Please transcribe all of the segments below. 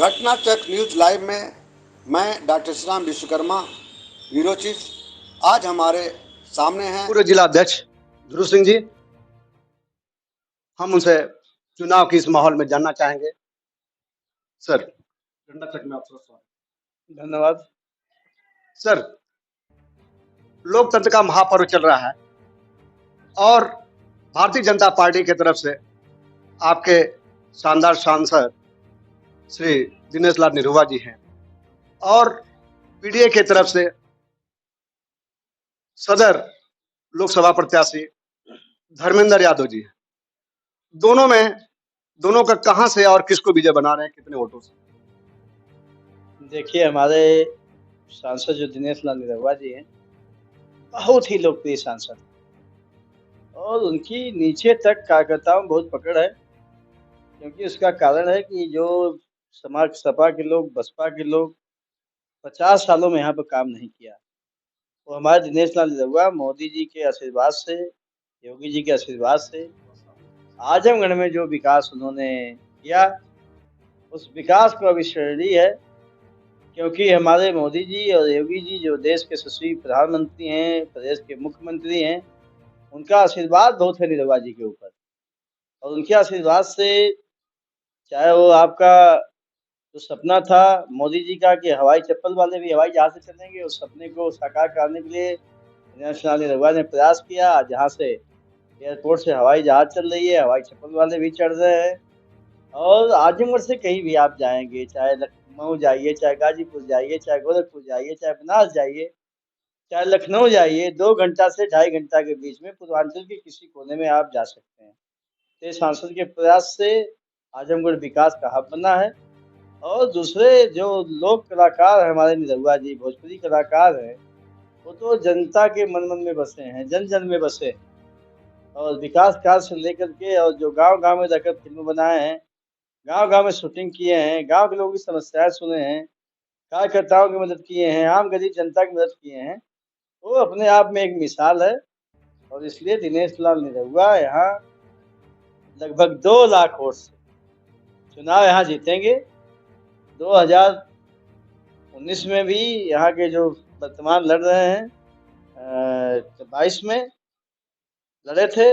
घटना चक news live में मैं doctor Shri Ram Vishwakarma bureau chief. आज हमारे सामने हैं पूर्व जिला अध्यक्ष ध्रुव सिंह जी। हम उनसे चुनाव की इस माहौल में जानना चाहेंगे। सर, घटना चक में आपका स्वागत। धन्यवाद सर, लोकतंत्र का महापर्व चल रहा है और भारतीय जनता पार्टी की तरफ से आपके शानदार सांसद श्री दिनेश लाल निरहुआ जी हैं और पीडीए की तरफ से सदर लोकसभा प्रत्याशी धर्मेंद्र यादव जी हैं। दोनों का कहां से और किसको विजय बना रहे हैं, कितने वोटों से? देखिए, हमारे सांसद जो दिनेश लाल निरहुआ जी हैं, बहुत ही लोकप्रिय सांसद और उनकी नीचे तक कार्यकर्ताओं में बहुत पकड़ है। क्योंकि उसका कारण है कि जो समाज सपा के लोग, बसपा के लोग 50 सालों में यहाँ पर काम नहीं किया, वो हमारे दिनेश लाल निरहुआ मोदी जी के आशीर्वाद से, योगी जी के आशीर्वाद से आजमगढ़ में जो विकास उन्होंने किया, उस विकास को अविस्मरणीय है। क्योंकि हमारे मोदी जी और योगी जी जो देश के यशस्वी प्रधानमंत्री हैं, प्रदेश के मुख्यमंत्री हैं, उनका आशीर्वाद बहुत है निरहुआ जी के ऊपर। और उनके आशीर्वाद से चाहे वो आपका जो सपना था मोदी जी का कि हवाई चप्पल वाले भी हवाई जहाज से चलेंगे, उस सपने को साकार करने के लिए दिनेश लाल निरहुआ ने प्रयास किया। जहाँ से एयरपोर्ट से हवाई जहाज चल रही है, हवाई चप्पल वाले भी चढ़ रहे हैं। और आजमगढ़ से कहीं भी आप जाएंगे, चाहे लखनऊ जाइए, चाहे गाजीपुर जाइए, चाहे गोरखपुर जाइए, चाहे बनारस जाइए, चाहे लखनऊ जाइए, 2 घंटा से 2.5 घंटा के बीच में पूर्वांचल के किसी कोने में आप जा सकते हैं। तो इस सांसद के प्रयास से आजमगढ़ विकास का हब बना है। और दूसरे जो लोक कलाकार हैं हमारे निरहुआ जी, भोजपुरी कलाकार हैं, वो तो जनता के मन मन में बसे हैं, जन जन में बसे हैं। और विकास कार्य से लेकर के और जो गांव-गांव में रहकर फिल्म बनाए हैं, गांव-गांव में शूटिंग किए हैं, गांव के लोगों की समस्याएं सुने हैं, कार्यकर्ताओं की मदद किए हैं, आम गरीब जनता की मदद किए हैं, वो अपने आप में एक मिसाल है। और इसलिए दिनेश लाल निरहुआ यहाँ लगभग 2 लाख वोट से चुनाव यहाँ जीतेंगे। 2019 में भी यहाँ के जो वर्तमान लड़ रहे हैं 22 में लड़े थे,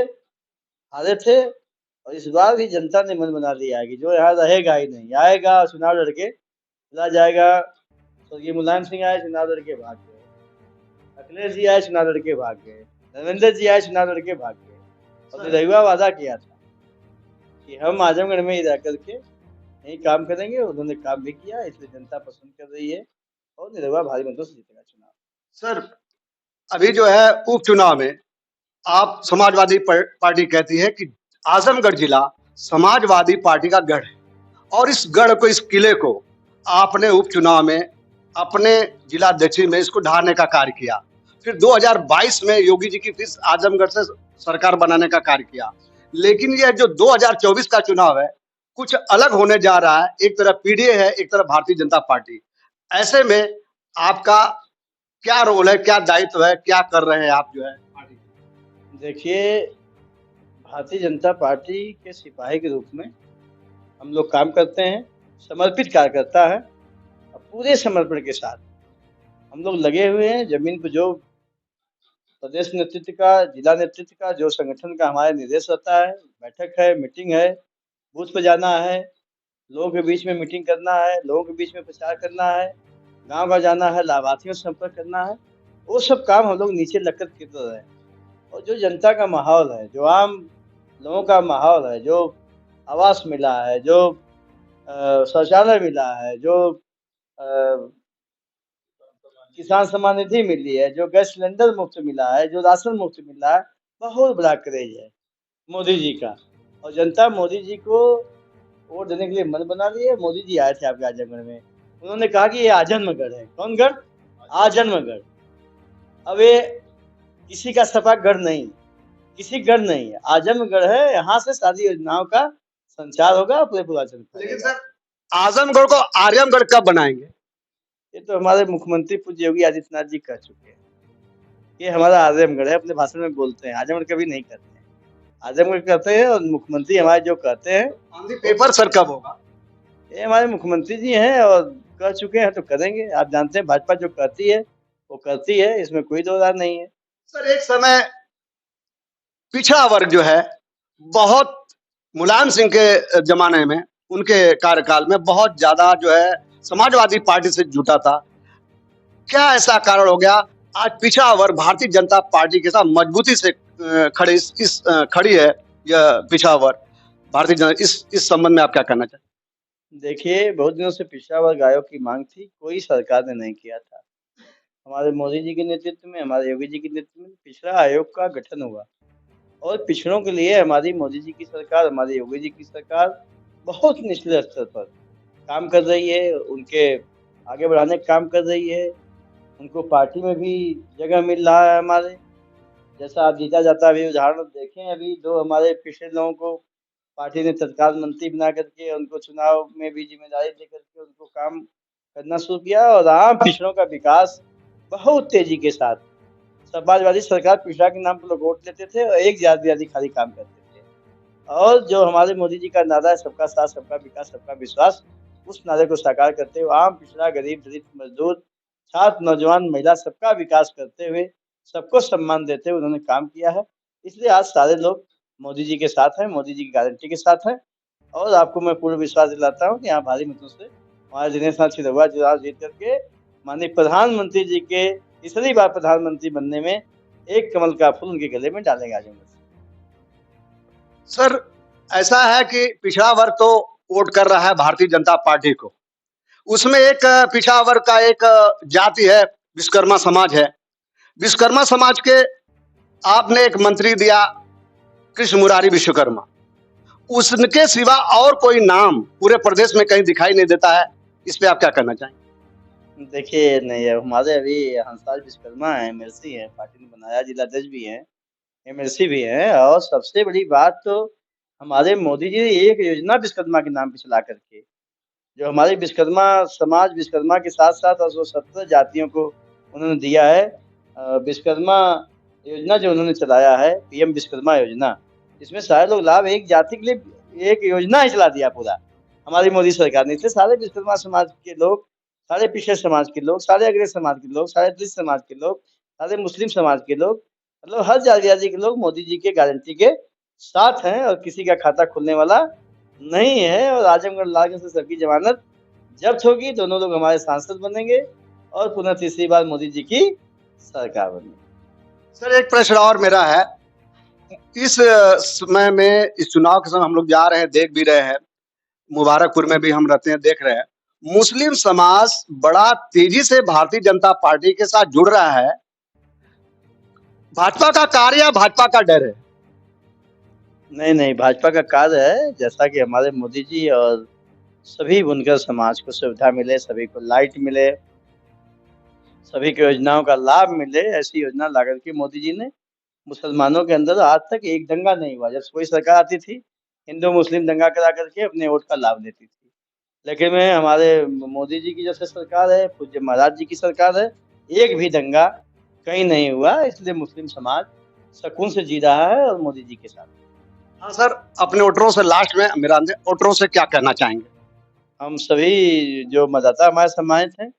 हारे थे। और इस बार भी जनता ने मन बना लिया है कि जो यहाँ रहेगा ही नहीं, आएगा चुनाव लड़के चला जाएगा। स्वर्गीय मुलायम सिंह आए, चुनाव लड़के भाग गए, अखिलेश जी आए, चुनाव लड़के भाग गए, धर्मेंद्र जी आए, चुनाव लड़के भाग गए। और निरहुआ वादा किया था कि हम आजमगढ़ में ही रह करके यही काम करेंगे, उन्होंने काम भी किया, इसलिए जनता पसंद कर रही है और निरहुआ भारी मतों से जीतेगा चुनाव। सर, अभी जो है उपचुनाव में आप समाजवादी पार्टी कहती है कि आजमगढ़ जिला समाजवादी पार्टी का गढ़ है और इस गढ़ को, इस किले को आपने उपचुनाव में अपने जिला अध्यक्ष में इसको ढाने का कार्य किया। फिर 2022 में योगी जी की फिर आजमगढ़ से सरकार बनाने का कार्य किया। लेकिन यह जो 2024 का चुनाव है कुछ अलग होने जा रहा है। एक तरफ पीडीए है, एक तरफ भारतीय जनता पार्टी। ऐसे में आपका क्या रोल है, क्या दायित्व है, क्या कर रहे हैं आप जो है? देखिए, भारतीय जनता पार्टी के सिपाही के रूप में हम लोग काम करते हैं, समर्पित कार्यकर्ता है और पूरे समर्पण के साथ हम लोग लगे हुए हैं। जमीन पर जो प्रदेश नेतृत्व का, जिला नेतृत्व का, जो संगठन का हमारे निर्देश रहता है, बैठक है, मीटिंग है, बूथ पर जाना है, लोगों के बीच में मीटिंग करना है, लोगों के बीच में प्रचार करना है, गांव-गांव जाना है, लाभार्थियों से संपर्क करना है, वो सब काम हम लोग नीचे लगकर कर रहे हैं। और जो जनता का माहौल है, जो आम लोगों का माहौल है, जो आवास मिला है, जो शौचालय मिला है, जो किसान सम्मान निधि मिली है, जो गैस सिलेंडर मुफ्त मिला है, जो राशन मुफ्त मिला है, बहुत बड़ा क्रेज है मोदी जी का। और जनता मोदी जी को वोट देने के लिए मन बना ली है। मोदी जी आए थे आपके आजमगढ़ में, उन्होंने कहा कि ये आजन्मगढ़ है। कौन गढ़? आजन्मगढ़। अब ये किसी का सपा गढ़ नहीं, किसी गढ़ नहीं है, आजमगढ़ है। यहाँ से सारी योजनाओं का संचार होगा पूरे पूर्वांचल में। लेकिन सर, आजमगढ़ को आर्यमगढ़ कब बनाएंगे? ये तो हमारे मुख्यमंत्री पूज्य योगी आदित्यनाथ जी कह चुके हैं, ये हमारा आजमगढ़ है। अपने भाषण में बोलते हैं, आजमगढ़ कभी नहीं करते हैं। आजमगढ़ कहते हैं और मुख्यमंत्री हमारे जो कहते हैं। ऑन द पेपर सर कब होगा? ये हमारे मुख्यमंत्री जी हैं और कर चुके हैं तो करेंगे। आप जानते हैं भाजपा जो कहती है, वो करती है, इसमें कोई दो राय नहीं है। सर एक समय पिछड़ा वर्ग जो है बहुत मुलायम सिंह के जमाने में, उनके कार्यकाल में बहुत ज्यादा जो है समाजवादी पार्टी से जुटा था। क्या ऐसा कारण हो गया आज पिछड़ा वर्ग भारतीय जनता पार्टी के साथ मजबूती से खड़ी है यह पिछड़ा वर्ग भारतीय जनता, इस संबंध में आप क्या कहना चाहेंगे? देखिए, बहुत दिनों से पिछड़ा वर्ग आयोग की माँग थी, कोई सरकार ने नहीं किया था। हमारे मोदी जी के नेतृत्व में, हमारे योगी जी के नेतृत्व में पिछड़ा आयोग का गठन हुआ और पिछड़ों के लिए हमारी मोदी जी की सरकार, हमारे योगी जी की सरकार बहुत निचले स्तर पर काम कर रही है, उनके आगे बढ़ाने का काम कर रही है। उनको पार्टी में भी जगह मिल रहा है हमारे। जैसा आप जीता जाता अभी उदाहरण देखें, अभी 2 हमारे पिछड़े लोगों को पार्टी ने तत्काल मंत्री बना करके उनको चुनाव में भी ज़िम्मेदारी दे करके उनको काम करना शुरू किया और आम पिछड़ों का विकास बहुत तेज़ी के साथ। समाजवादी सरकार पिछड़ा के नाम पर लोग वोट लेते थे और एक जाति-वादी खाली काम करते थे। और जो हमारे मोदी जी का नारा है सबका साथ, सबका विकास, सबका विश्वास, उस नारे को साकार करते हुए आम पिछड़ा, गरीब, दलित, मजदूर, छात्र, नौजवान, महिला सबका विकास करते हुए, सबको सम्मान देते हुए उन्होंने काम किया है। इसलिए आज सारे लोग मोदी जी के साथ हैं, मोदी जी की गारंटी के साथ हैं और आपको मैं पूर्ण विश्वास दिलाता हूँ कि यहाँ भारी मतों से हमारे दिनेश नाथ छिंदवाड़ा चुनाव जीत करके माननीय प्रधानमंत्री जी के तीसरी बार प्रधानमंत्री बनने में एक कमल का फूल उनके गले में डालेंगे आज हम लोग। सर ऐसा है कि पिछड़ा वर्ग तो वोट कर रहा है भारतीय जनता पार्टी को, उसमें एक पिछड़ा वर्ग का एक जाति है, विश्वकर्मा समाज है। विश्वकर्मा समाज के आपने एक मंत्री दिया कृष्ण मुरारी विश्वकर्मा, उसके सिवा और कोई नाम पूरे प्रदेश में कहीं दिखाई नहीं देता है। इस पे आप क्या कहना चाहेंगे? देखिए, नहीं हमारे अभी हंसराज विश्वकर्मा हैं, एमएलसी हैं, पार्टी ने बनाया, जिलाध्यक्ष भी हैं, एमएलसी भी हैं और सबसे बड़ी बात तो हमारे मोदी जी ने एक योजना विश्वकर्मा के नाम पे चला करके, जो हमारे विश्वकर्मा समाज विश्वकर्मा के साथ-साथ और 117 जातियों को उन्होंने दिया है। विश्वकर्मा योजना जो उन्होंने चलाया है, पीएम विश्वकर्मा योजना, इसमें सारे लोग लाभ एक जाति के लिए एक योजना ही चला दिया पूरा, हमारी मोदी सरकार ने। इसलिए सारे विश्वकर्मा समाज के लोग, सारे पिछड़े समाज के लोग, सारे अग्रसर समाज के लोग, सारे दलित समाज के लोग, सारे मुस्लिम समाज के लोग, मतलब हर जाति-वादी के लोग मोदी जी के गारंटी के साथ हैं और किसी का खाता खुलने वाला नहीं है और आजमगढ़ लालगंज से सबकी जमानत जब्त होगी, दोनों लोग हमारे सांसद बनेंगे और पुनः तीसरी बार मोदी जी की सरकार बनेगी। सर एक प्रश्न और मेरा है, इस समय में इस चुनाव के समय हम लोग जा रहे हैं, देख भी रहे हैं, मुबारकपुर में भी हम रहते हैं, देख रहे हैं, मुस्लिम समाज बड़ा तेजी से भारतीय जनता पार्टी के साथ जुड़ रहा है। भाजपा का कार्य या भाजपा का डर है? नहीं, नहीं, भाजपा का कार्य है, जैसा कि हमारे मोदी जी और सभी बुनकर समाज को सुविधा मिले, सभी को लाइट मिले, सभी को योजनाओं का लाभ मिले, ऐसी योजना ला कर के मोदी जी ने मुसलमानों के अंदर आज तक एक दंगा नहीं हुआ। जब कोई सरकार आती थी, हिंदू-मुस्लिम दंगा करा कर के अपने वोट का लाभ लेती थी। लेकिन में हमारे मोदी जी की जैसे सरकार है, पूज्य महाराज जी की सरकार है, एक भी दंगा कहीं नहीं हुआ, इसलिए मुस्लिम समाज सुकून से जी रहा है और मोदी जी के साथ। हाँ सर, अपने वोटरों से लास्ट में मेरा वोटरों से क्या कहना चाहेंगे? हम सभी जो मतदाता हमारे सम्मानित हैं,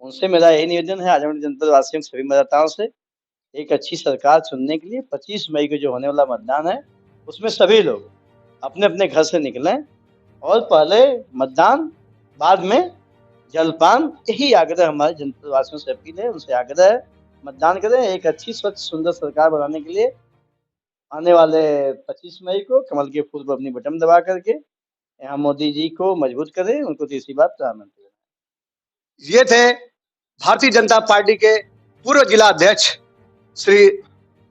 उनसे मेरा यही निवेदन है आजमगढ़ जनपद वासियों सभी मतदाताओं से, एक अच्छी सरकार चुनने के लिए 25 मई को जो होने वाला मतदान है, उसमें सभी लोग अपने-अपने घर से निकलें और पहले मतदान, बाद में जलपान, यही आग्रह हमारे जनपद वासियों से अपील है, उनसे आग्रह है, मतदान करें, एक अच्छी, स्वच्छ, सुंदर सरकार बनाने के लिए आने वाले 25 मई को कमल के फूल पर अपनी बटन दबा करके यहाँ मोदी जी को मजबूत करें, उनको तीसरी बार प्रधानमंत्री बनाएं। ये थे भारतीय जनता पार्टी के पूर्व जिला अध्यक्ष श्री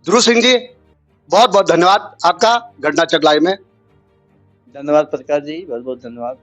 ध्रुव सिंह जी, बहुत बहुत धन्यवाद आपका घटना चक लाइव में। धन्यवाद पत्रकार जी, बहुत बहुत धन्यवाद।